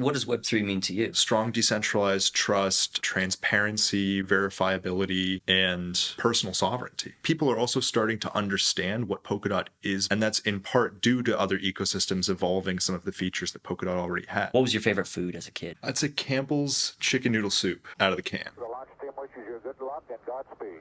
What does Web3 mean to you? Strong decentralized trust, transparency, verifiability, and personal sovereignty. People are also starting to understand what Polkadot is, and that's in part due to other ecosystems evolving some of the features that Polkadot already had. What was your favorite food as a kid? I'd say Campbell's chicken noodle soup out of the can. The launch team wishes you good luck and Godspeed.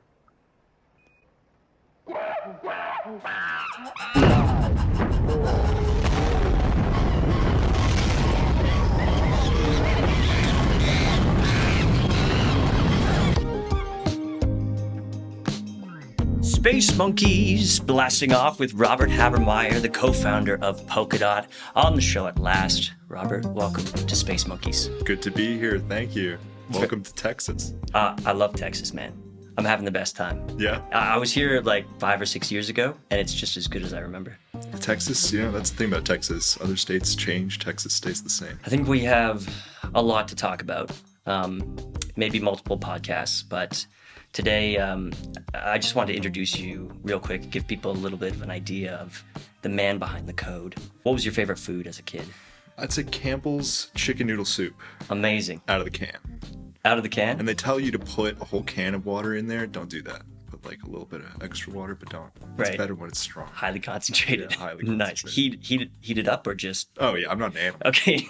Space Monkeys, blasting off with Robert Habermeier, the co-founder of Polkadot, on the show at last. Robert, welcome to Space Monkeys. Good to be here. Thank you. Welcome to Texas. I love Texas, man. I'm having the best time. Yeah. I was here like 5 or 6 years ago, and it's just as good as I remember. Texas, that's the thing about Texas. Other states change. Texas stays the same. I think we have a lot to talk about, maybe multiple podcasts, but today I just wanted to introduce you real quick, give people a little bit of an idea of the man behind the code. What was your favorite food as a kid? I'd say Campbell's chicken noodle soup. Amazing. Out of the can. Out of the can? And they tell you to put a whole can of water in there. Don't do that. Put like a little bit of extra water, but don't. It's better when it's strong. Highly concentrated. Yeah, highly Nice. concentrated. Heat it up or just... Oh yeah, I'm not an animal. Okay.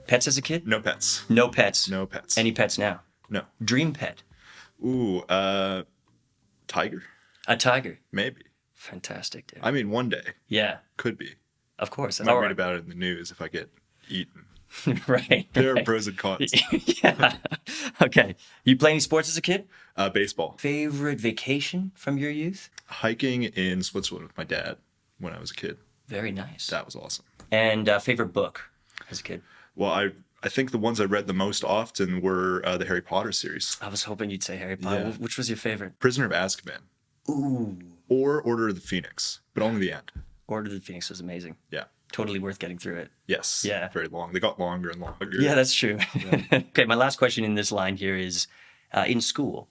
Pets as a kid? No pets. No pets. No pets. Any pets now? No. Dream pet? Ooh, tiger? A tiger? Maybe. Fantastic, dude. I mean, one day. Yeah. Could be. Of course. I might read about it in the news if I get eaten. Right. There are pros and cons. Yeah. Okay. You play any sports as a kid? Baseball. Favorite vacation from your youth? Hiking in Switzerland with my dad when I was a kid. Very nice. That was awesome. And favorite book as a kid? Well, I think the ones I read the most often were the Harry Potter series. I was hoping you'd say Harry Potter. Yeah. Which was your favorite? Prisoner of Azkaban. Ooh. Or Order of the Phoenix, but only the end. Order of the Phoenix was amazing. Yeah. Totally worth getting through it. Yes. Yeah. Very long. They got longer and longer. Yeah, that's true. Yeah. Okay, my last question in this line here is, in school,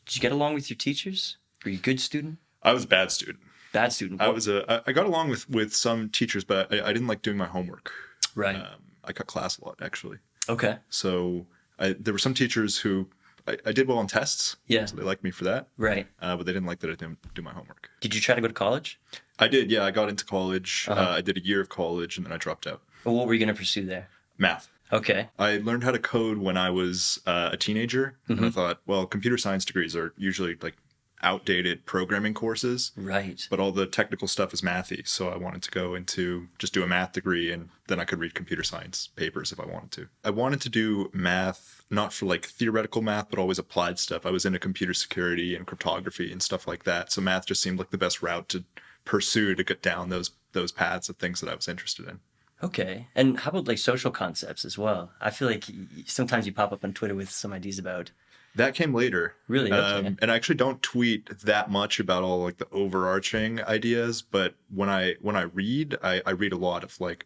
did you get along with your teachers? Were you a good student? I was a bad student. Bad student? I got along with some teachers, but I didn't like doing my homework. Right. I cut class a lot, actually. Okay. So there were some teachers who I did well on tests. Yeah. So they liked me for that. Right. But they didn't like that I didn't do my homework. Did you try to go to college? I did, yeah. I got into college. Uh-huh. I did a year of college, and then I dropped out. Well, what were you going to pursue there? Math. Okay. I learned how to code when I was a teenager, and I thought, well, computer science degrees are usually like outdated programming courses. Right. But all the technical stuff is mathy, so I wanted to go into just do a math degree, and then I could read computer science papers if I wanted to. I wanted to do math, not for like theoretical math, but always applied stuff. I was into computer security and cryptography and stuff like that, so math just seemed like the best route to pursue to get down those paths of things that I was interested in. Okay. And how about like social concepts as well? I feel like sometimes you pop up on Twitter with some ideas about... That came later. Really? Okay. And I actually don't tweet that much about all like the overarching ideas, but when I read, I read a lot of like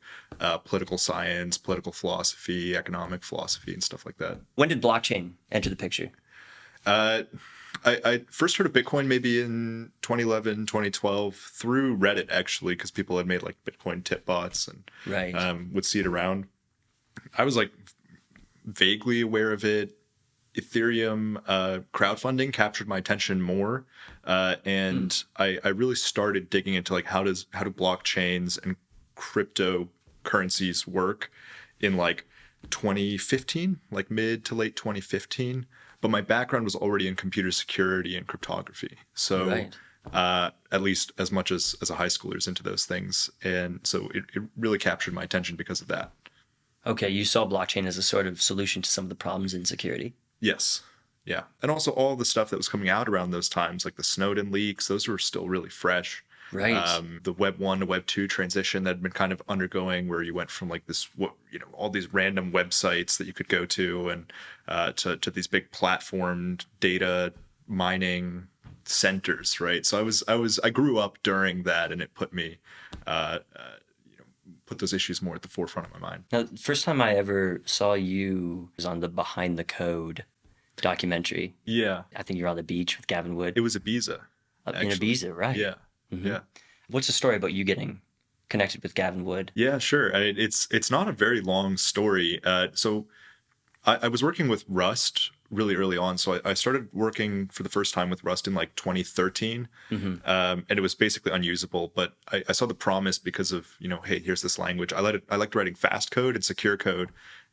political science, political philosophy, economic philosophy, and stuff like that. When did blockchain enter the picture? I first heard of Bitcoin maybe in 2011, 2012 through Reddit, actually, because people had made like Bitcoin tip bots and Right. Would see it around. I was like vaguely aware of it. Ethereum crowdfunding captured my attention more, and I really started digging into like how do blockchains and cryptocurrencies work in like 2015, like mid to late 2015. But my background was already in computer security and cryptography, so Right. At least as much as a high schooler's into those things, and so it really captured my attention because of that. Okay, you saw blockchain as a sort of solution to some of the problems in security. Yes. Yeah. And also all the stuff that was coming out around those times, like the Snowden leaks, those were still really fresh. Right. The Web 1 to Web 2 transition that had been kind of undergoing, where you went from like this, all these random websites that you could go to and to these big platformed data mining centers, right? So I grew up during that, and it put me, put those issues more at the forefront of my mind. Now, the first time I ever saw you was on the Behind the Code documentary. Yeah. I think you're on the beach with Gavin Wood. It was Ibiza. In Ibiza, right? Yeah. Mhm. Yeah. What's the story about you getting connected with Gavin Wood. Yeah, sure. It's not a very long story. So I was working with Rust really early on. So I started working for the first time with Rust in like 2013. And it was basically unusable, but I saw the promise because of, hey, here's this language. I liked writing fast code and secure code.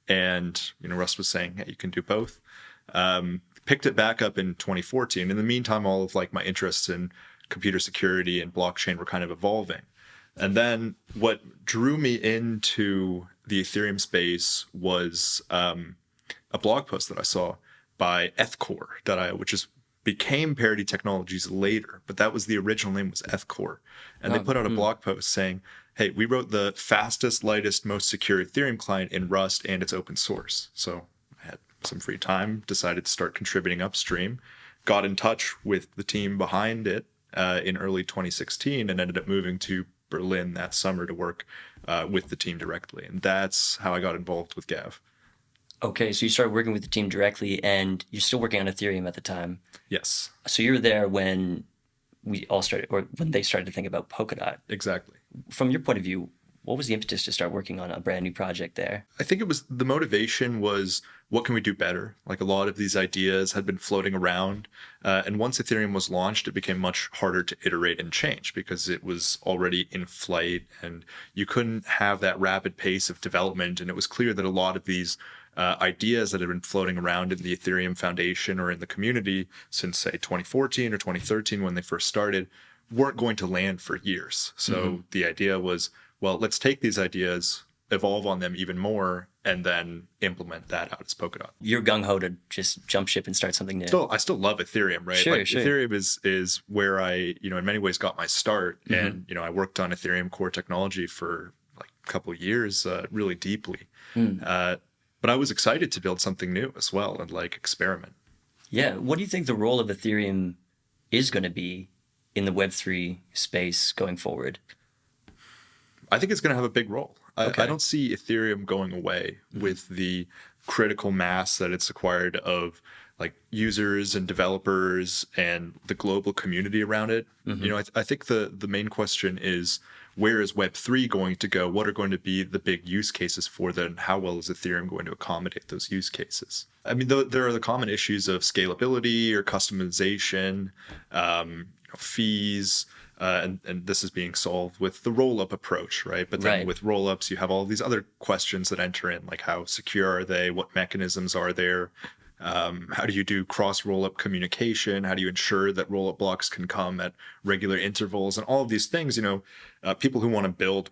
And, Rust was saying, hey, you can do both. Picked it back up in 2014. In the meantime, all of like my interests in computer security and blockchain were kind of evolving. And then what drew me into the Ethereum space was a blog post that I saw by ethcore.io, which became Parity Technologies later, but that was the original name was ethcore. And they put out a blog post saying, hey, we wrote the fastest, lightest, most secure Ethereum client in Rust, and it's open source. So I had some free time, decided to start contributing upstream, got in touch with the team behind it in early 2016, and ended up moving to Berlin that summer to work with the team directly. And that's how I got involved with Gav. Okay, so you started working with the team directly, and you're still working on Ethereum at the time. Yes. So you were there when we all started, or when they started to think about Polkadot. Exactly. From your point of view, what was the impetus to start working on a brand new project there? I think the motivation was, what can we do better? Like a lot of these ideas had been floating around. And once Ethereum was launched, it became much harder to iterate and change because it was already in flight and you couldn't have that rapid pace of development. And it was clear that a lot of these ideas that had been floating around in the Ethereum Foundation or in the community since, say, 2014 or 2013 when they first started, weren't going to land for years. So the idea was, well, let's take these ideas, evolve on them even more, and then implement that out as Polkadot. You're gung-ho to just jump ship and start something new. I still love Ethereum, right? Sure. Ethereum is where I, in many ways got my start. And, I worked on Ethereum core technology for like a couple of years, really deeply. But I was excited to build something new as well and like experiment. Yeah. What do you think the role of Ethereum is going to be in the Web3 space going forward? I think it's going to have a big role. Okay. I don't see Ethereum going away with the critical mass that it's acquired of like users and developers and the global community around it. I think the main question is, where is Web3 going to go? What are going to be the big use cases for that? And how well is Ethereum going to accommodate those use cases? I mean, there are the common issues of scalability or customization, fees, and this is being solved with the roll-up approach, right? But then with roll-ups, you have all these other questions that enter in, like how secure are they? What mechanisms are there? How do you do cross roll-up communication? How do you ensure that roll-up blocks can come at regular intervals? And all of these things, people who want to build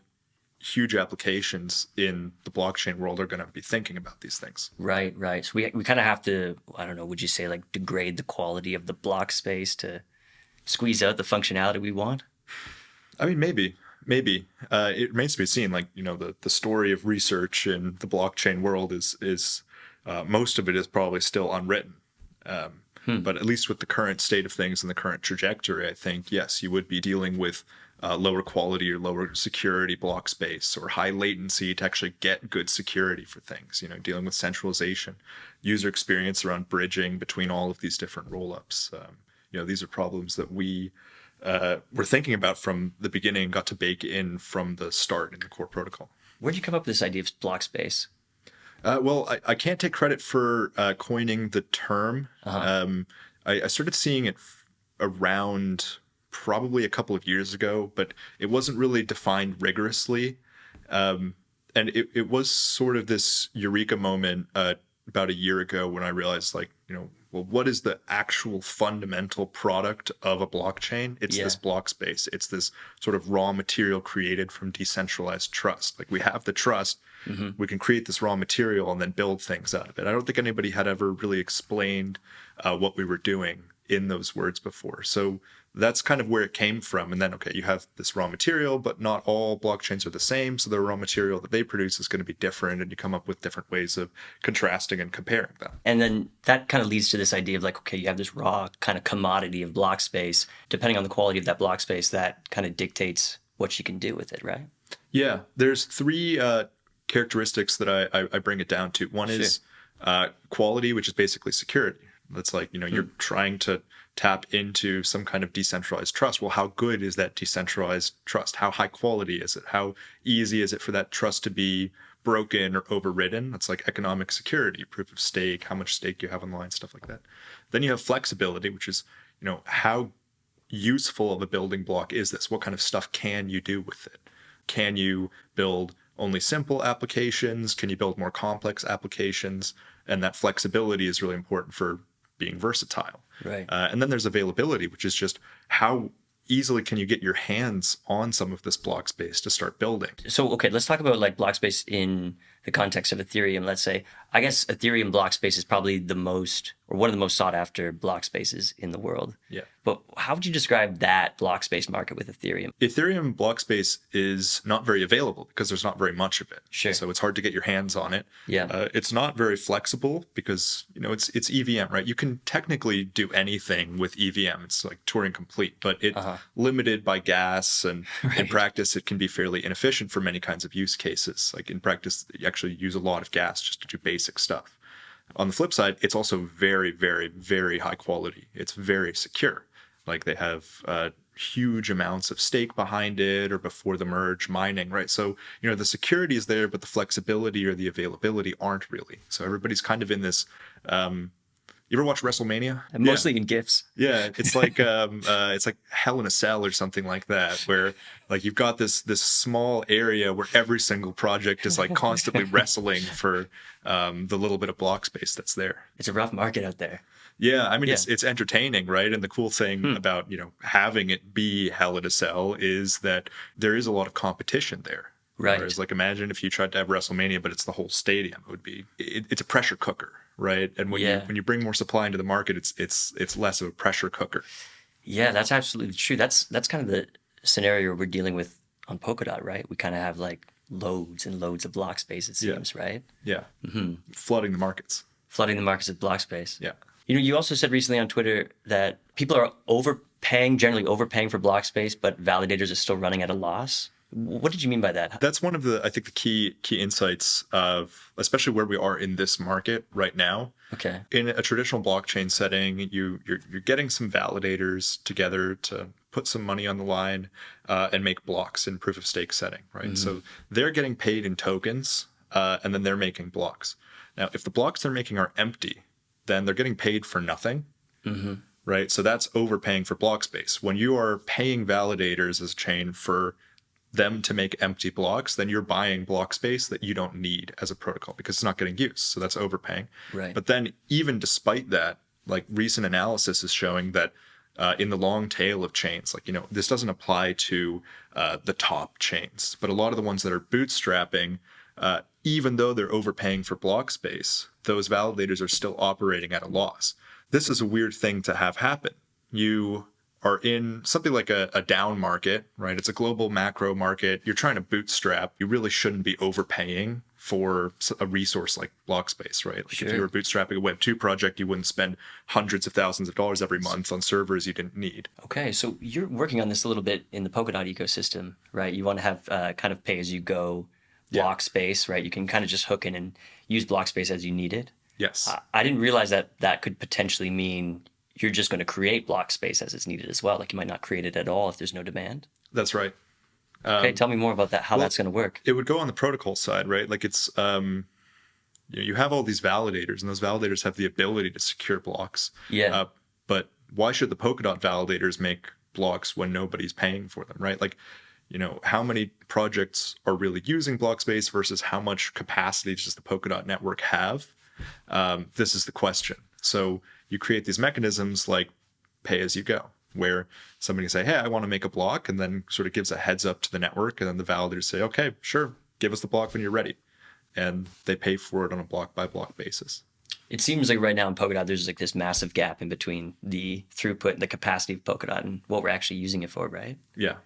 huge applications in the blockchain world are going to be thinking about these things. Right. So we kind of have to, I don't know, would you say like degrade the quality of the block space to squeeze out the functionality we want? I mean, maybe. It remains to be seen. Like, the story of research in the blockchain world is most of it is probably still unwritten. But at least with the current state of things and the current trajectory, I think, yes, you would be dealing with lower quality or lower security block space or high latency to actually get good security for things, dealing with centralization, user experience around bridging between all of these different rollups. These are problems that we were thinking about from the beginning, got to bake in from the start in the core protocol. Where'd you come up with this idea of block space? Well, I can't take credit for coining the term. I started seeing it around probably a couple of years ago, but it wasn't really defined rigorously. And it was sort of this eureka moment about a year ago when I realized, well, what is the actual fundamental product of a blockchain? It's this block space. It's this sort of raw material created from decentralized trust. Like we have the trust, we can create this raw material and then build things out of it. I don't think anybody had ever really explained what we were doing in those words before. So that's kind of where it came from. And then, okay, you have this raw material, but not all blockchains are the same. So the raw material that they produce is going to be different, and you come up with different ways of contrasting and comparing them. And then that kind of leads to this idea of like, okay, you have this raw kind of commodity of block space. Depending on the quality of that block space, that kind of dictates what you can do with it, right? Yeah, there's three characteristics that I bring it down to. One is quality, which is basically security. That's like, you're trying to tap into some kind of decentralized trust. Well, how good is that decentralized trust? How high quality is it? How easy is it for that trust to be broken or overridden? That's like economic security, proof of stake, how much stake you have online, stuff like that. Then you have flexibility, which is, how useful of a building block is this? What kind of stuff can you do with it? Can you build only simple applications? Can you build more complex applications? And that flexibility is really important for being versatile. Right. And then there's availability, which is just how easily can you get your hands on some of this block space to start building. So, okay, let's talk about like block space in the context of Ethereum. Let's say, I guess Ethereum block space is probably the most, or one of the most sought after block spaces in the world. Yeah. But how would you describe that block space market with Ethereum? Ethereum block space is not very available because there's not very much of it. Sure. So it's hard to get your hands on it. Yeah. It's not very flexible because, it's EVM, right? You can technically do anything with EVM. It's like Turing complete, but it's limited by gas, and in practice, it can be fairly inefficient for many kinds of use cases. Like in practice, you actually use a lot of gas just to do basic stuff. On the flip side, it's also very, very, very high quality. It's very secure. Like they have huge amounts of stake behind it, or before the merge mining, right? So, the security is there, but the flexibility or the availability aren't really. So everybody's kind of in this, you ever watch WrestleMania? Mostly in GIFs. Yeah, it's like Hell in a Cell or something like that, where like you've got this small area where every single project is like constantly wrestling for the little bit of block space that's there. It's a rough market out there. Yeah, I mean, it's entertaining, right? And the cool thing about, having it be Hell in a Cell is that there is a lot of competition there. Right. Whereas, like, imagine if you tried to have WrestleMania, but it's the whole stadium. It would be, it's a pressure cooker, right? And when you bring more supply into the market, it's less of a pressure cooker. Yeah, that's absolutely true. That's kind of the scenario we're dealing with on Polkadot, right? We kind of have like loads and loads of block space, it seems, right? Yeah. Flooding the markets. Flooding the markets with block space. Yeah. You also said recently on Twitter that people are generally overpaying for block space, but validators are still running at a loss. What did you mean by that? That's one of the, I think, the key insights of, especially where we are in this market right now. Okay. In a traditional blockchain setting, you're getting some validators together to put some money on the line and make blocks in proof of stake setting, right? So they're getting paid in tokens, and then they're making blocks. Now, if the blocks they're making are empty, then they're getting paid for nothing, right? So that's overpaying for block space. When you are paying validators as a chain for them to make empty blocks, then you're buying block space that you don't need as a protocol because it's not getting used. So that's overpaying. Right. But then even despite that, like recent analysis is showing that in the long tail of chains, like, this doesn't apply to the top chains, but a lot of the ones that are bootstrapping, even though they're overpaying for block space, those validators are still operating at a loss. This is a weird thing to have happen. You are in something like a down market, right? It's a global macro market. You're trying to bootstrap. You really shouldn't be overpaying for a resource like block space, right? Like if you were bootstrapping a Web2 project, you wouldn't spend hundreds of thousands of dollars every month on servers you didn't need. Okay, so you're working on this a little bit in the Polkadot ecosystem, right? You want to have kind of pay-as-you-go block space, right? You can kind of just hook in and use block space as you need it. Yes. I didn't realize that could potentially mean you're just going to create block space as it's needed as well. Like you might not create it at all if there's no demand. That's right. Okay, tell me more about that, how that's going to work. It would go on the protocol side, right? Like it's, you have all these validators, and those validators have the ability to secure blocks. Yeah. But why should the Polkadot validators make blocks when nobody's paying for them, right? Like, how many projects are really using block space versus how much capacity does the Polkadot network have? This is the question. So you create these mechanisms like pay as you go, where somebody can say, hey, I want to make a block, and then sort of gives a heads up to the network, and then the validators say, okay, sure, give us the block when you're ready. And they pay for it on a block by block basis. It seems like right now in Polkadot, there's like this massive gap in between the throughput and the capacity of Polkadot and what we're actually using it for, right? Yeah.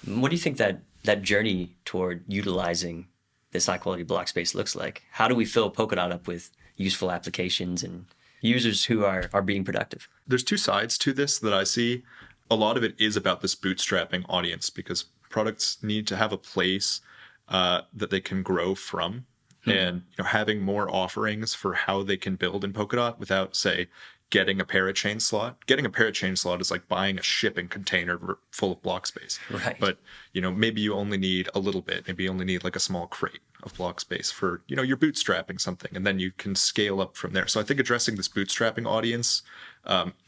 What do you think that journey toward utilizing this high quality block space looks like? How do we fill Polkadot up with useful applications and users who are being productive? There's two sides to this that I see. A lot of it is about this bootstrapping audience because products need to have a place that they can grow from. And having more offerings for how they can build in Polkadot without, say, getting a parachain slot. Getting a parachain slot is like buying a shipping container full of block space. Right. But, maybe you only need a little bit. Maybe you only need like a small crate of block space for, you're bootstrapping something, and then you can scale up from there. So I think addressing this bootstrapping audience,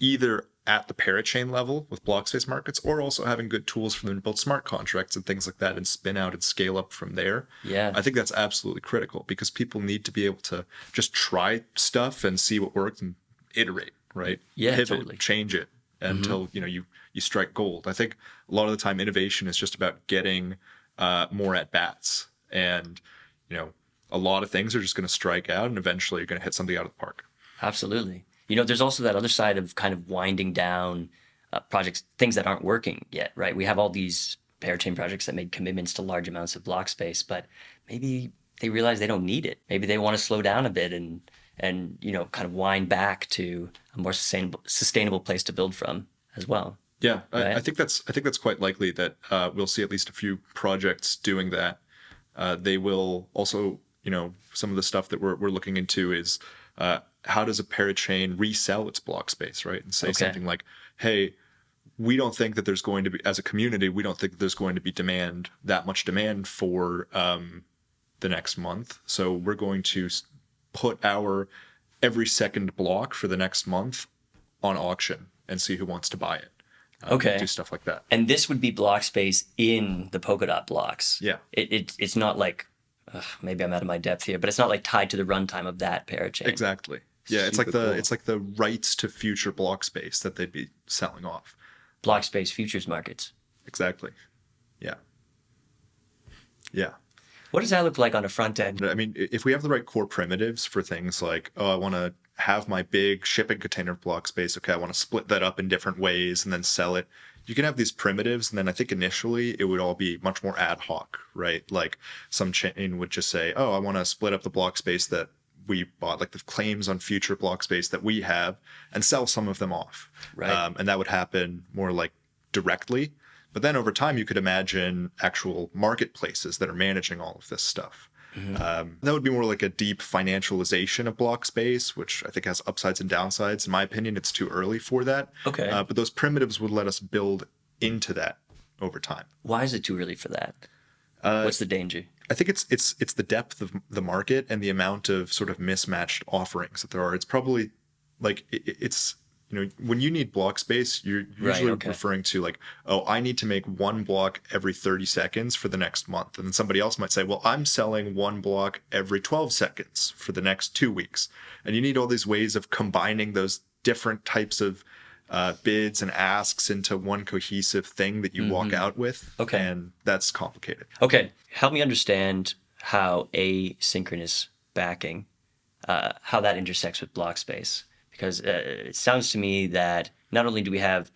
either at the parachain level with block space markets, or also having good tools for them to build smart contracts and things like that and spin out and scale up from there. Yeah. I think that's absolutely critical, because people need to be able to just try stuff and see what works and iterate, right? Yeah, Pivot, totally. change it until, you strike gold. I think a lot of the time innovation is just about getting more at bats, and, a lot of things are just going to strike out, and eventually you're going to hit something out of the park. Absolutely. There's also that other side of kind of winding down projects, things that aren't working yet, right? We have all these parachain projects that made commitments to large amounts of block space, but maybe they realize they don't need it. Maybe they want to slow down a bit and kind of wind back to a more sustainable place to build from as well. Yeah, right? I think that's quite likely that we'll see at least a few projects doing that. They will also, some of the stuff that we're looking into is how does a parachain resell its block space, right? And say something like, hey, we don't think that there's going to be, as a community, we don't think that there's going to be that much demand for the next month. So we're going to put our every second block for the next month on auction and see who wants to buy it. Do stuff like that. And this would be block space in the Polkadot blocks. Yeah. It's not like, maybe I'm out of my depth here, but it's not like tied to the runtime of that parachain. Exactly. Yeah, it's like the rights to future block space that they'd be selling off. Block space futures markets. Exactly. Yeah. Yeah. What does that look like on a front end? I mean, if we have the right core primitives for things like, I want to have my big shipping container block space. Okay, I want to split that up in different ways and then sell it. You can have these primitives, and then I think initially it would all be much more ad hoc, right? Like some chain would just say, I want to split up the block space that we bought, like the claims on future block space that we have, and sell some of them off. Right. And that would happen more like directly. But then over time, you could imagine actual marketplaces that are managing all of this stuff. Mm-hmm. That would be more like a deep financialization of block space, which I think has upsides and downsides. In my opinion, it's too early for that. Okay. But those primitives would let us build into that over time. Why is it too early for that? What's the danger? I think it's the depth of the market and the amount of sort of mismatched offerings that there are. It's probably like it's when you need block space, you're usually referring to like, I need to make one block every 30 seconds for the next month. And then somebody else might say, well, I'm selling one block every 12 seconds for the next 2 weeks. And you need all these ways of combining those different types of bids and asks into one cohesive thing that you walk out with. Okay. And that's complicated. Okay. Help me understand how asynchronous backing, how that intersects with block space. Because it sounds to me that not only do we have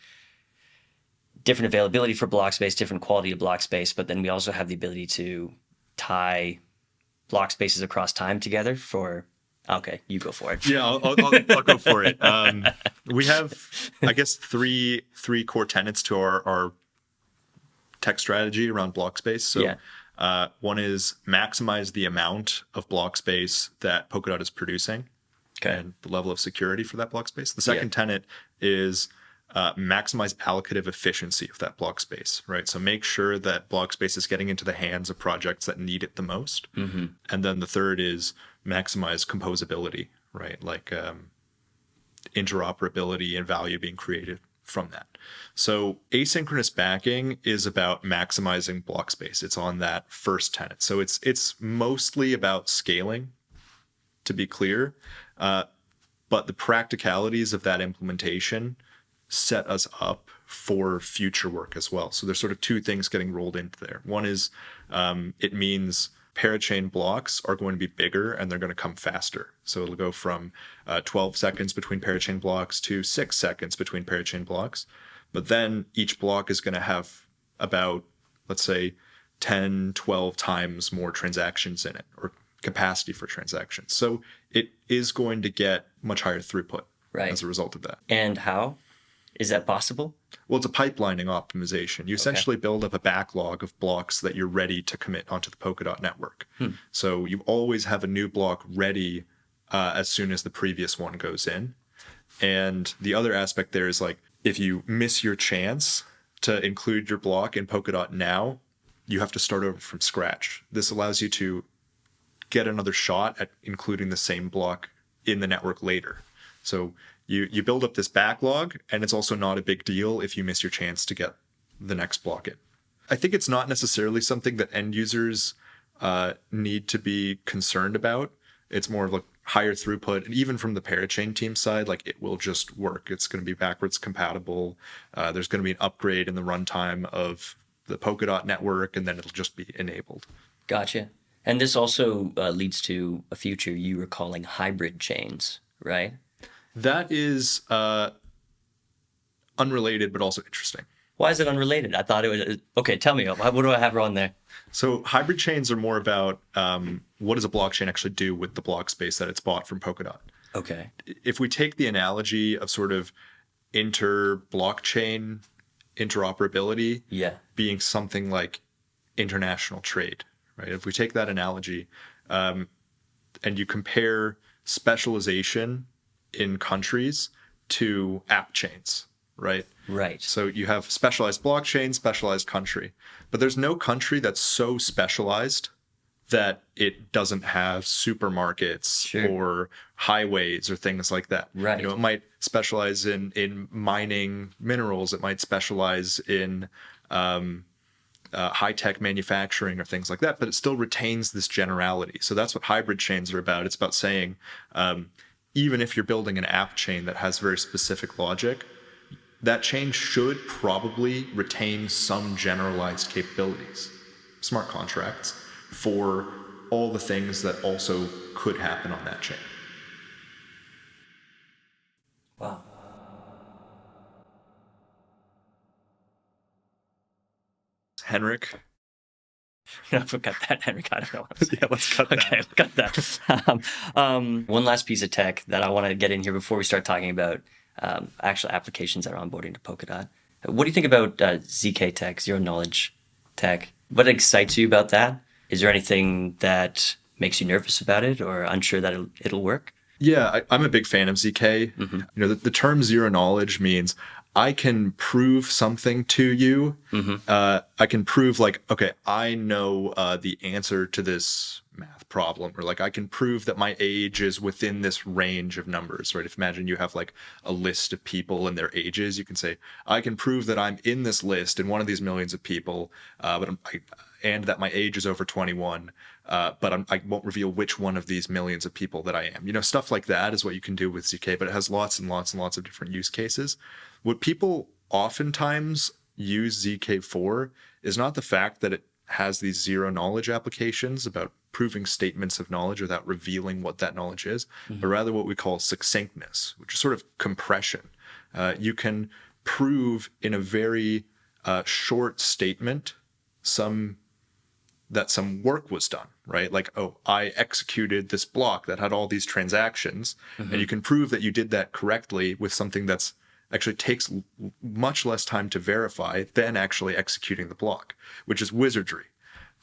different availability for block space, different quality of block space, but then we also have the ability to tie block spaces across time together for... Okay, you go for it. Yeah, I'll go for it. We have, I guess, three core tenets to our tech strategy around block space. So one is maximize the amount of block space that Polkadot is producing. Okay. And the level of security for that block space. The second tenet is maximize allocative efficiency of that block space, right? So make sure that block space is getting into the hands of projects that need it the most. Mm-hmm. And then the third is maximize composability, right? Like interoperability and value being created from that. So asynchronous backing is about maximizing block space. It's on that first tenet. So it's mostly about scaling, to be clear. But the practicalities of that implementation set us up for future work as well. So there's sort of two things getting rolled into there. One is it means parachain blocks are going to be bigger and they're going to come faster. So it'll go from 12 seconds between parachain blocks to 6 seconds between parachain blocks. But then each block is going to have about, let's say, 10, 12 times more transactions in it, or capacity for transactions. So it is going to get much higher throughput as a result of that. And how? Is that possible? Well, it's a pipelining optimization. You essentially build up a backlog of blocks that you're ready to commit onto the Polkadot network. So you always have a new block ready as soon as the previous one goes in. And the other aspect there is like, if you miss your chance to include your block in Polkadot now, you have to start over from scratch. This allows you to get another shot at including the same block in the network later. So you build up this backlog, and it's also not a big deal if you miss your chance to get the next block in. I think it's not necessarily something that end users need to be concerned about. It's more of like higher throughput, and even from the parachain team side, like it will just work. It's going to be backwards compatible. There's going to be an upgrade in the runtime of the Polkadot network, and then it'll just be enabled. Gotcha. And this also leads to a future you were calling hybrid chains, right? That is unrelated, but also interesting. Why is it unrelated? I thought it was... Okay, tell me. What do I have on there? So hybrid chains are more about what does a blockchain actually do with the block space that it's bought from Polkadot. Okay. If we take the analogy of sort of inter-blockchain interoperability being something like international trade, right? If we take that analogy and you compare specialization in countries to app chains, right? Right. So you have specialized blockchain, specialized country, but there's no country that's so specialized that it doesn't have supermarkets or highways or things like that. Right. You know, it might specialize in mining minerals. It might specialize in high-tech manufacturing or things like that, but it still retains this generality. So that's what hybrid chains are about. It's about saying, even if you're building an app chain that has very specific logic, that chain should probably retain some generalized capabilities, smart contracts, for all the things that also could happen on that chain. Wow. Henrik? No, cut that, Henrik. I don't know what I'm saying. Yeah, let's cut that. Okay, we'll cut that. One last piece of tech that I want to get in here before we start talking about actual applications that are onboarding to Polkadot. What do you think about ZK tech, zero knowledge tech? What excites you about that? Is there anything that makes you nervous about it or unsure that it'll work? Yeah, I'm a big fan of ZK. Mm-hmm. You know, the term zero knowledge means I can prove something to you. Mm-hmm. I can prove like, okay, I know the answer to this math problem, or like I can prove that my age is within this range of numbers, right? If imagine you have like a list of people and their ages, you can say, I can prove that I'm in this list in one of these millions of people, and that my age is over 21, but I won't reveal which one of these millions of people that I am. You know, stuff like that is what you can do with ZK, but it has lots and lots and lots of different use cases. What people oftentimes use ZK for is not the fact that it has these zero knowledge applications about proving statements of knowledge without revealing what that knowledge is, but rather what we call succinctness, which is sort of compression. You can prove in a very short statement that some work was done, right? Like, oh, I executed this block that had all these transactions, and you can prove that you did that correctly with something that's actually takes much less time to verify than actually executing the block, which is wizardry.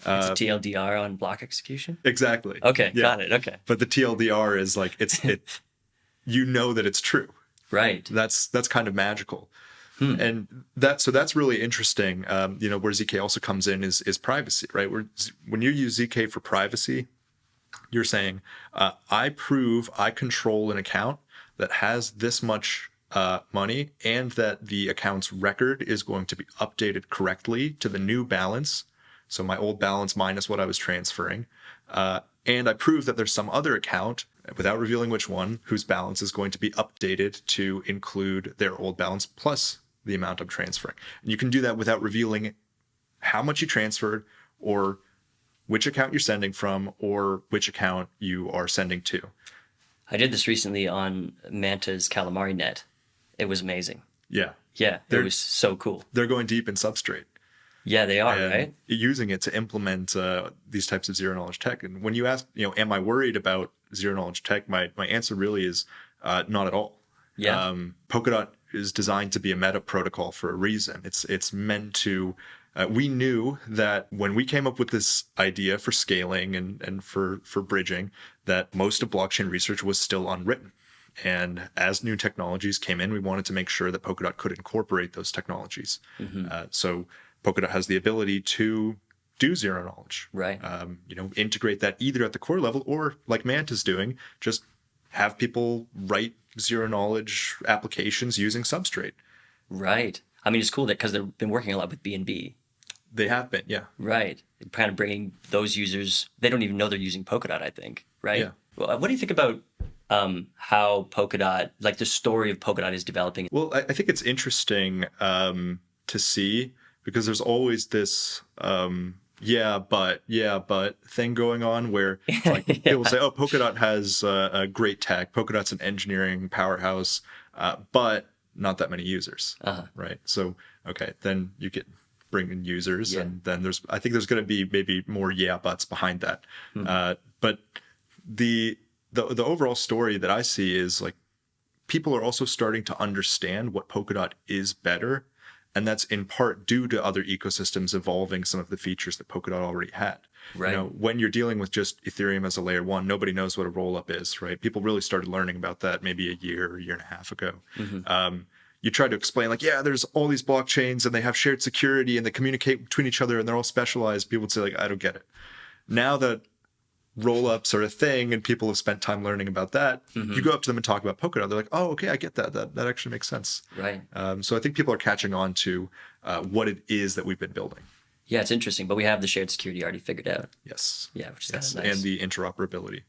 It's a TLDR on block execution? Exactly. Okay, Yeah. got it. Okay. But the TLDR is like, you know that it's true. Right. That's kind of magical. And that's really interesting. You know, where ZK also comes in is privacy, right? When you use ZK for privacy, you're saying, I prove I control an account that has this much money, and that the account's record is going to be updated correctly to the new balance. So my old balance minus what I was transferring. And I prove that there's some other account, without revealing which one, whose balance is going to be updated to include their old balance plus the amount I'm transferring. And you can do that without revealing how much you transferred, or which account you're sending from, or which account you are sending to. I did this recently on Manta's Calamari net. It was amazing. Yeah. Yeah, it was so cool. They're going deep in Substrate. Yeah, they are, and right? Using it to implement these types of zero knowledge tech. And when you ask, you know, am I worried about zero knowledge tech? My answer really is not at all. Yeah. Polkadot is designed to be a meta protocol for a reason. It's meant to. We knew that when we came up with this idea for scaling and for bridging, that most of blockchain research was still unwritten. And as new technologies came in, we wanted to make sure that Polkadot could incorporate those technologies. So Polkadot has the ability to do zero knowledge, Right. Integrate that either at the core level or like Manta's doing, just have people write zero knowledge applications using Substrate. Right. I mean, it's cool that because they've been working a lot with BNB. They have been, yeah. Right. Kind of bringing those users, they don't even know they're using Polkadot, I think. Right. Yeah. Well, what do you think about how Polkadot, like the story of Polkadot is developing? Well, I think it's interesting to see because there's always this yeah, but thing going on where like people say, oh, Polkadot has a great tech. Polkadot's an engineering powerhouse, but not that many users, right? So, okay, then you get bring in users, and then I think there's going to be maybe more buts behind that. But the overall story that I see is like people are also starting to understand what Polkadot is better. And that's in part due to other ecosystems evolving some of the features that Polkadot already had. Right. When you're dealing with just Ethereum as a layer one, nobody knows what a rollup is, right? People really started learning about that maybe a year and a half ago. You try to explain like, there's all these blockchains and they have shared security and they communicate between each other and they're all specialized. People would say like, I don't get it. Now that roll-ups are a thing and people have spent time learning about that, you go up to them and talk about Polkadot, they're like, oh, okay, I get that. That actually makes sense. Right. So I think people are catching on to what it is that we've been building. Yeah, it's interesting, but we have the shared security already figured out. Yes. Yeah, which is kind of nice. And the interoperability.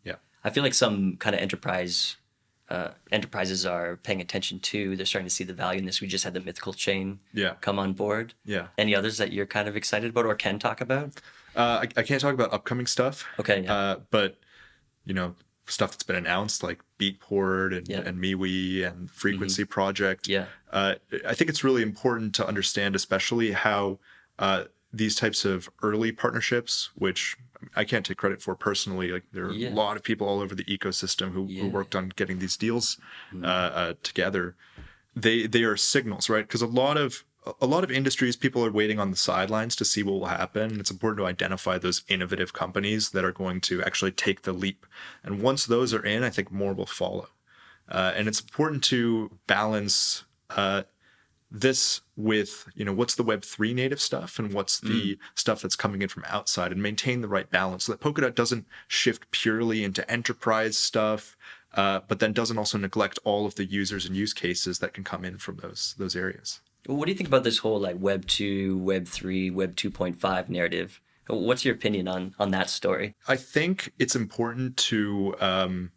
Yeah. I feel like some kind of enterprises are paying attention to. They're starting to see the value in this. We just had the Mythical chain come on board. Yeah. Any others that you're kind of excited about or can talk about? I can't talk about upcoming stuff. Okay. Yeah. But stuff that's been announced like Beatport and MeWe and Frequency Project. Yeah. I think it's really important to understand, especially how these types of early partnerships, which I can't take credit for personally. Like there are a lot of people all over the ecosystem who worked on getting these deals together. They are signals, right? Because a lot of industries, people are waiting on the sidelines to see what will happen. It's important to identify those innovative companies that are going to actually take the leap. And once those are in, I think more will follow. And it's important to balance this with, what's the Web3 native stuff and what's the stuff that's coming in from outside, and maintain the right balance so that Polkadot doesn't shift purely into enterprise stuff, but then doesn't also neglect all of the users and use cases that can come in from those areas. What do you think about this whole like Web 2, Web 3, Web 2.5 narrative? What's your opinion on that story? I think it's important to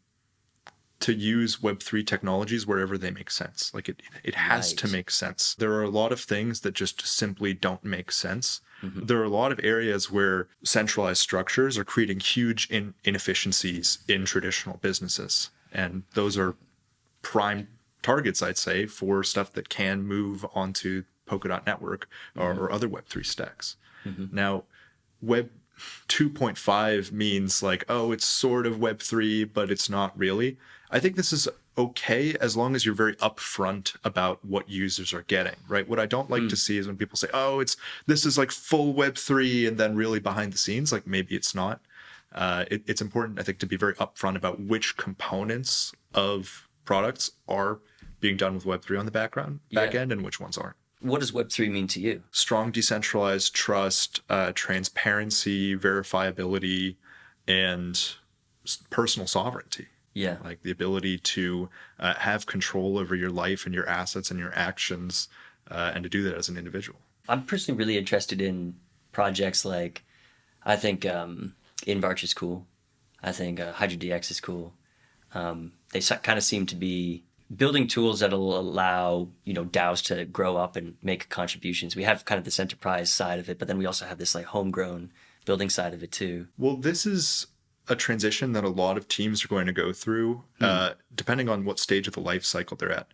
use Web3 technologies wherever they make sense. Like it has to make sense. There are a lot of things that just simply don't make sense. There are a lot of areas where centralized structures are creating huge inefficiencies in traditional businesses. And those are prime targets, I'd say, for stuff that can move onto Polkadot network or other Web3 stacks. Now, Web 2.5 means like, oh, it's sort of Web3, but it's not really. I think this is okay as long as you're very upfront about what users are getting, right? What I don't like to see is when people say, oh, this is like full Web3, and then really behind the scenes, like maybe it's not. It's important, I think, to be very upfront about which components of products are being done with Web3 on the back end and which ones aren't. What does Web3 mean to you? Strong decentralized trust, transparency, verifiability, and personal sovereignty. Yeah. Like the ability to have control over your life and your assets and your actions, and to do that as an individual. I'm personally really interested in projects like, I think Invarch is cool. I think HydroDX is cool. They kind of seem to be building tools that'll allow, DAOs to grow up and make contributions. We have kind of this enterprise side of it, but then we also have this like homegrown building side of it too. Well, this is a transition that a lot of teams are going to go through, depending on what stage of the life cycle they're at.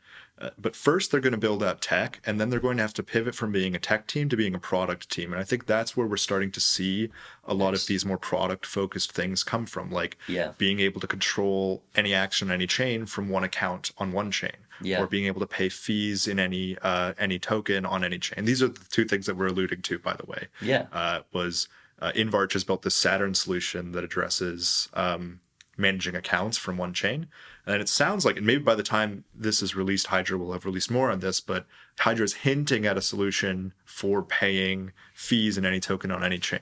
But first, they're going to build out tech, and then they're going to have to pivot from being a tech team to being a product team. And I think that's where we're starting to see a lot of these more product-focused things come from, like being able to control any action on any chain from one account on one chain, or being able to pay fees in any token on any chain. These are the two things that we're alluding to, by the way. Invarch has built this Saturn solution that addresses managing accounts from one chain. And it sounds like, and maybe by the time this is released, Hydra will have released more on this, but Hydra is hinting at a solution for paying fees in any token on any chain.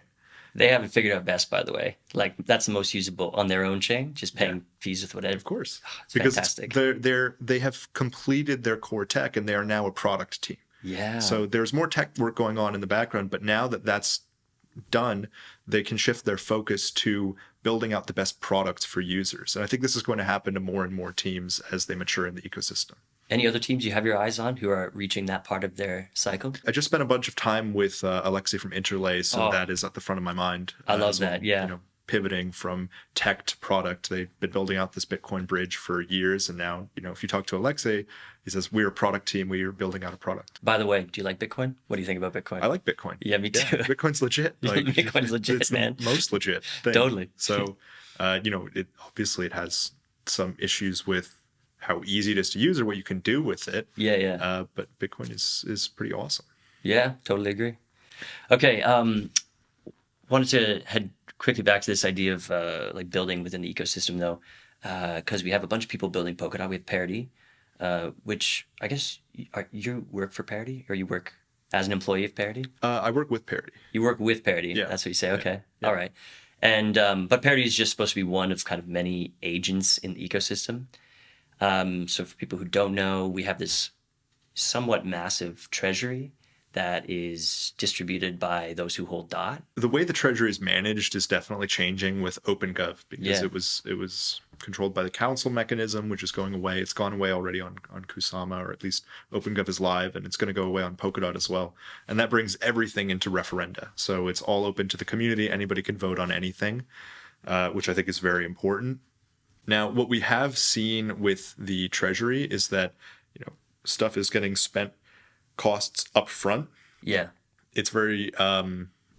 They haven't figured out best, by the way. Like that's the most usable on their own chain, just paying fees with whatever. Of course, It's because fantastic. they have completed their core tech and they are now a product team. Yeah. So there's more tech work going on in the background, but now that that's done, they can shift their focus to building out the best products for users. And I think this is going to happen to more and more teams as they mature in the ecosystem. Any other teams you have your eyes on who are reaching that part of their cycle? I just spent a bunch of time with Alexei from Interlay, so that is at the front of my mind. I love as well, that, yeah. You know, pivoting from tech to product. They've been building out this Bitcoin bridge for years, and now, you know, if you talk to Alexei, he says, we're a product team, we are building out a product. By the way, do you like Bitcoin? What do you think about Bitcoin? I like Bitcoin. Yeah, me too. Yeah, Bitcoin's legit. Like, Bitcoin's legit, it's man. the most legit thing. Totally. So, you know, it obviously it has some issues with how easy it is to use or what you can do with it. Yeah. But Bitcoin is pretty awesome. Yeah, totally agree. Okay, wanted to head quickly back to this idea of like building within the ecosystem though, because we have a bunch of people building Polkadot. We have Parity, which I guess you work for Parity or you work as an employee of Parity? I work with Parity. You work with Parity. Yeah. That's what you say. Okay. Yeah. All right. And but Parity is just supposed to be one of kind of many agents in the ecosystem. So for people who don't know, we have this somewhat massive treasury that is distributed by those who hold DOT. The way the Treasury is managed is definitely changing with OpenGov because Yeah. it was controlled by the council mechanism, which is going away. It's gone away already on Kusama, or at least OpenGov is live, and it's going to go away on Polkadot as well. And that brings everything into referenda. So it's all open to the community. Anybody can vote on anything, which I think is very important. Now, what we have seen with the Treasury is that, you know, stuff is getting spent costs up front. Yeah. It's very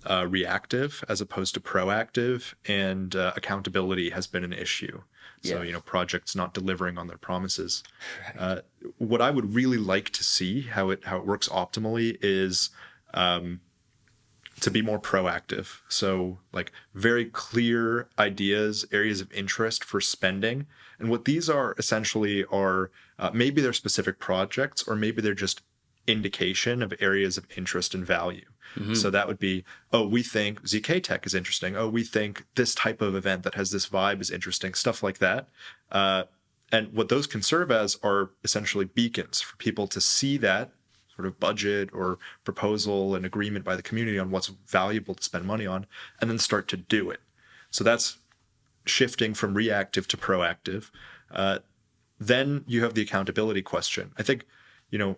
reactive as opposed to proactive, and accountability has been an issue. So, Yeah. you know, projects not delivering on their promises. What I would really like to see how it works optimally is to be more proactive. So like very clear ideas, areas of interest for spending. And what these are essentially are maybe they're specific projects, or maybe they're just indication of areas of interest and value. Mm-hmm. So that would be, oh, we think ZK Tech is interesting. Oh, we think this type of event that has this vibe is interesting, stuff like that. And what those can serve as are essentially beacons for people to see that sort of budget or proposal and agreement by the community on what's valuable to spend money on, and then start to do it. So that's shifting from reactive to proactive. Then you have the accountability question. I think, you know,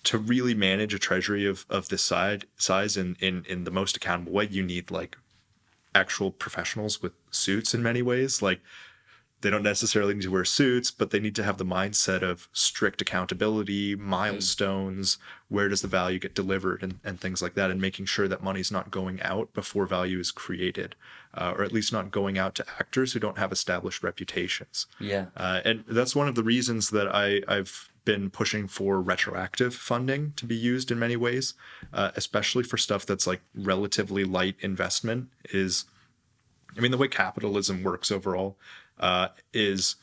to really manage a treasury of this size in the most accountable way, you need like actual professionals with suits in many ways. Like, they don't necessarily need to wear suits, but they need to have the mindset of strict accountability, milestones, where does the value get delivered, and things like that, and making sure that money's not going out before value is created, or at least not going out to actors who don't have established reputations. Yeah. And that's one of the reasons that I've been pushing for retroactive funding to be used in many ways, especially for stuff that's like relatively light investment. I mean, the way capitalism works overall is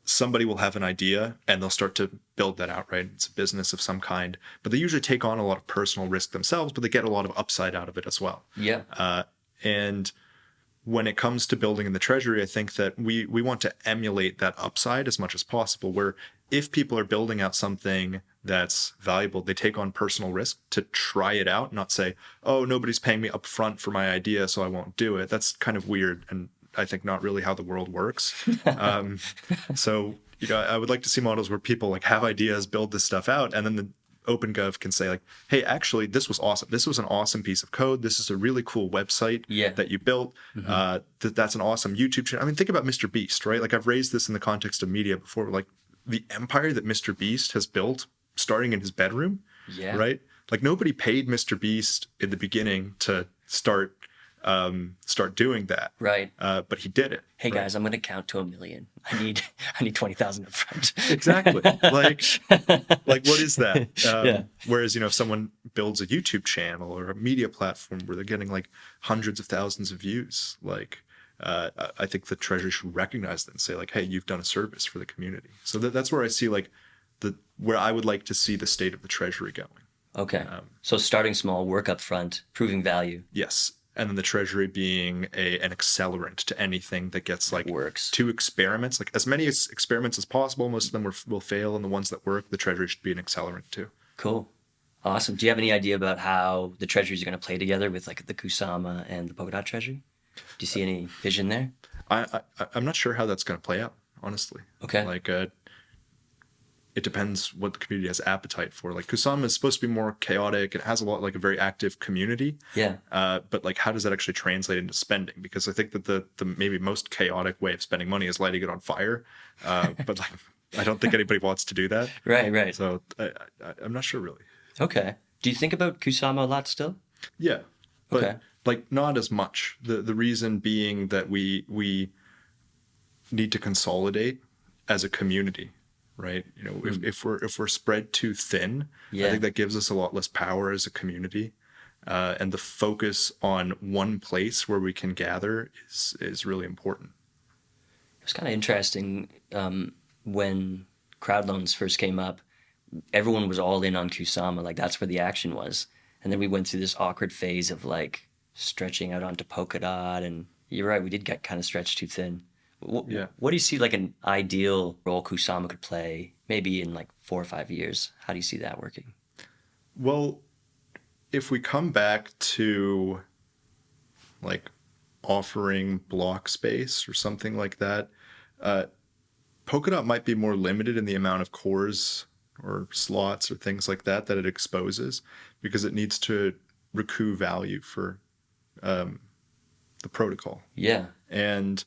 somebody will have an idea and they'll start to build that out, right? It's a business of some kind, but they usually take on a lot of personal risk themselves, but they get a lot of upside out of it as well. Yeah. And when it comes to building in the treasury, I think that we want to emulate that upside as much as possible, where if people are building out something that's valuable, they take on personal risk to try it out, not say, oh, nobody's paying me up front for my idea, so I won't do it. That's kind of weird, and I think not really how the world works. So, you know, I would like to see models where people like have ideas, build this stuff out, and then the OpenGov can say like, hey, actually, this was awesome. This was an awesome piece of code. This is a really cool website that you built. That's an awesome YouTube channel. I mean, think about Mr. Beast, right? Like, I've raised this in the context of media before, like the empire that Mr. Beast has built starting in his bedroom, right? Like, nobody paid Mr. Beast in the beginning to start doing that, Right. but he did it. Hey right? guys, I'm gonna count to 1 million. I need 20,000 up front. Exactly. like what is that? Yeah. Whereas, you know, if someone builds a YouTube channel or a media platform where they're getting like hundreds of thousands of views, like I think the Treasury should recognize that and say like, hey, you've done a service for the community. So that's where I see like where I would like to see the state of the Treasury going. Okay. So starting small, work up front, proving value. Yes. And then the Treasury being an accelerant to anything that gets like works. to experiments, like as many experiments as possible. Most of them will fail, and the ones that work, the Treasury should be an accelerant too. Cool. Awesome. Do you have any idea about how the treasuries are going to play together with like the Kusama and the Polkadot treasury? Do you see any vision there? I'm not sure how that's going to play out, honestly. Okay. Like, it depends what the community has appetite for. Like Kusama is supposed to be more chaotic. It has a very active community. Yeah. But like, how does that actually translate into spending? Because I think that the maybe most chaotic way of spending money is lighting it on fire. But like, I don't think anybody wants to do that. Right. So I'm not sure really. Okay. Do you think about Kusama a lot still? Yeah. But Okay. like not as much. The reason being that we need to consolidate as a community, right? You know, if we're spread too thin, Yeah. I think that gives us a lot less power as a community. And the focus on one place where we can gather is really important. It was kind of interesting when crowd loans first came up. Everyone was all in on Kusama, like that's where the action was. And then we went through this awkward phase of like stretching out onto Polkadot, and you're right, we did get kind of stretched too thin. Yeah. What do you see like an ideal role Kusama could play maybe in like 4 or 5 years? How do you see that working? Well, if we come back to like offering Blockspace or something like that, Polkadot might be more limited in the amount of cores or slots or things like that it exposes, because it needs to recoup value for the protocol. Yeah. And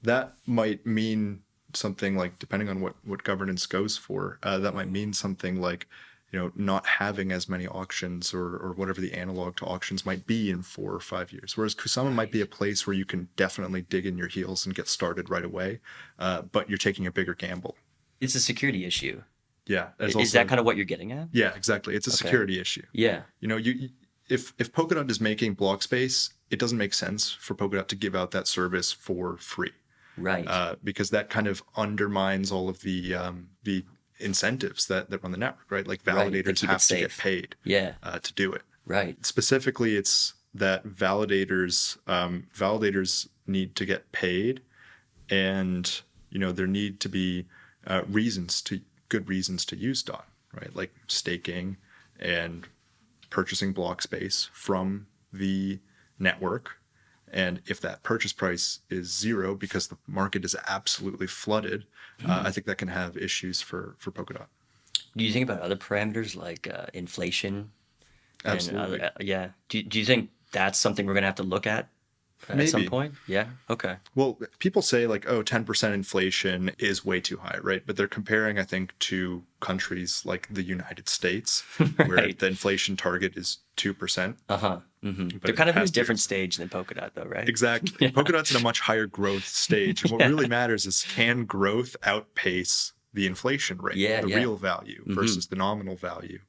that might mean something like, depending on what governance goes for, that might mean something like, you know, not having as many auctions or whatever the analog to auctions might be in 4 or 5 years. Whereas Kusama might be a place where you can definitely dig in your heels and get started right away, but you're taking a bigger gamble. It's a security issue. Yeah. Is that kind of what you're getting at? Yeah, exactly. It's a security issue. Yeah. You know, if Polkadot is making Blockspace, it doesn't make sense for Polkadot to give out that service for free. Right. Because that kind of undermines all of the incentives that run the network, right? Like validators have to get paid to do it. Right. Specifically, it's that validators need to get paid, and you know there need to be good reasons to use DOT, right? Like staking and purchasing block space from the network. And if that purchase price is zero because the market is absolutely flooded, I think that can have issues for Polkadot. Do you think about other parameters like inflation? Absolutely. Yeah. Do you think that's something we're going to have to look at some point? Yeah. Okay. Well, people say like, oh, 10% inflation is way too high, right? But they're comparing, I think, to countries like the United States, where the inflation target is 2%. Mm-hmm. They're kind of in a different stage than Polkadot, though, right? Exactly. Yeah. Polkadot's in a much higher growth stage. And what really matters is, can growth outpace the inflation rate, real value versus the nominal value?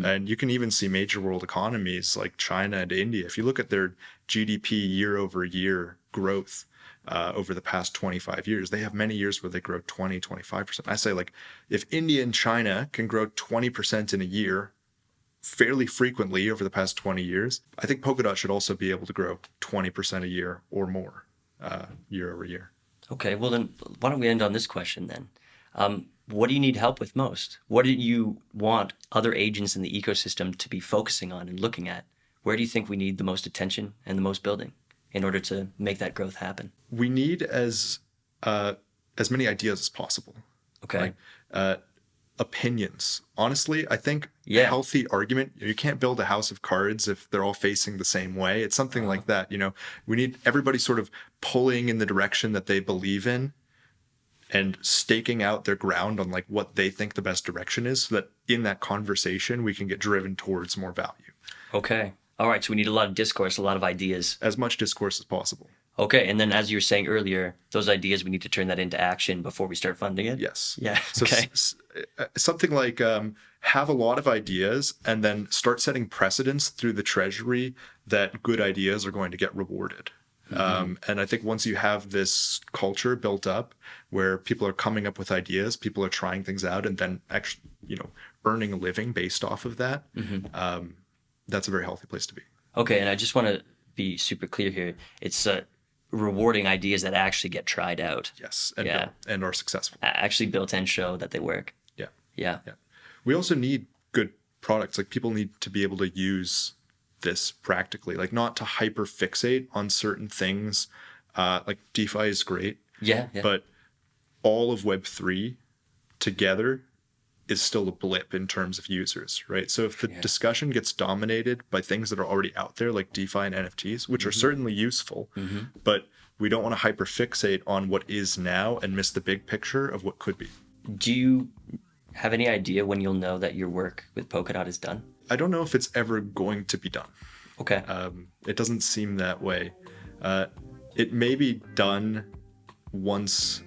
And you can even see major world economies like China and India. If you look at their GDP year over year growth over the past 25 years, they have many years where they grow 20, 25%. I say, like, if India and China can grow 20% in a year fairly frequently over the past 20 years, I think Polkadot should also be able to grow 20% a year or more year over year. Okay, well then, why don't we end on this question then? What do you need help with most? What do you want other agents in the ecosystem to be focusing on and looking at? Where do you think we need the most attention and the most building in order to make that growth happen? We need as many ideas as possible. Okay. Like, opinions. Honestly, I think a healthy argument, you can't build a house of cards if they're all facing the same way. It's something like that. You know, we need everybody sort of pulling in the direction that they believe in, and staking out their ground on like what they think the best direction is, so that in that conversation we can get driven towards more value. Okay. All right. So we need a lot of discourse, a lot of ideas. As much discourse as possible. Okay. And then, as you were saying earlier, those ideas, we need to turn that into action before we start funding it? Yes. Yeah. So something like have a lot of ideas and then start setting precedents through the Treasury that good ideas are going to get rewarded. And I think once you have this culture built up where people are coming up with ideas, people are trying things out, and then actually, earning a living based off of that, that's a very healthy place to be. Okay, and I just want to be super clear here. It's rewarding ideas that actually get tried out. Yes, and and are successful. Actually built and show that they work. Yeah. We also need good products. Like, people need to be able to use this practically, like, not to hyper fixate on certain things. Like, DeFi is great. Yeah. But all of Web3 together is still a blip in terms of users, right? So if the discussion gets dominated by things that are already out there, like DeFi and NFTs, which are certainly useful, but we don't want to hyper fixate on what is now and miss the big picture of what could be. Do you have any idea when you'll know that your work with Polkadot is done? I don't know if it's ever going to be done. Okay. It doesn't seem that way. It may be done once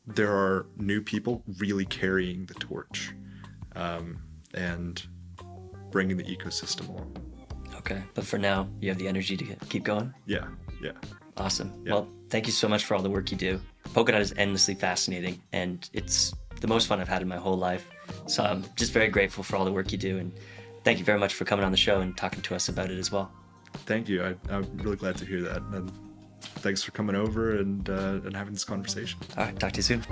there are new people really carrying the torch and bringing the ecosystem along. Okay. But for now, you have the energy to keep going? Yeah. Awesome. Yeah. Well, thank you so much for all the work you do. Polkadot is endlessly fascinating, and it's the most fun I've had in my whole life. So I'm just very grateful for all the work you do, and thank you very much for coming on the show and talking to us about it as well. Thank you. I'm really glad to hear that. And thanks for coming over and having this conversation. All right. Talk to you soon.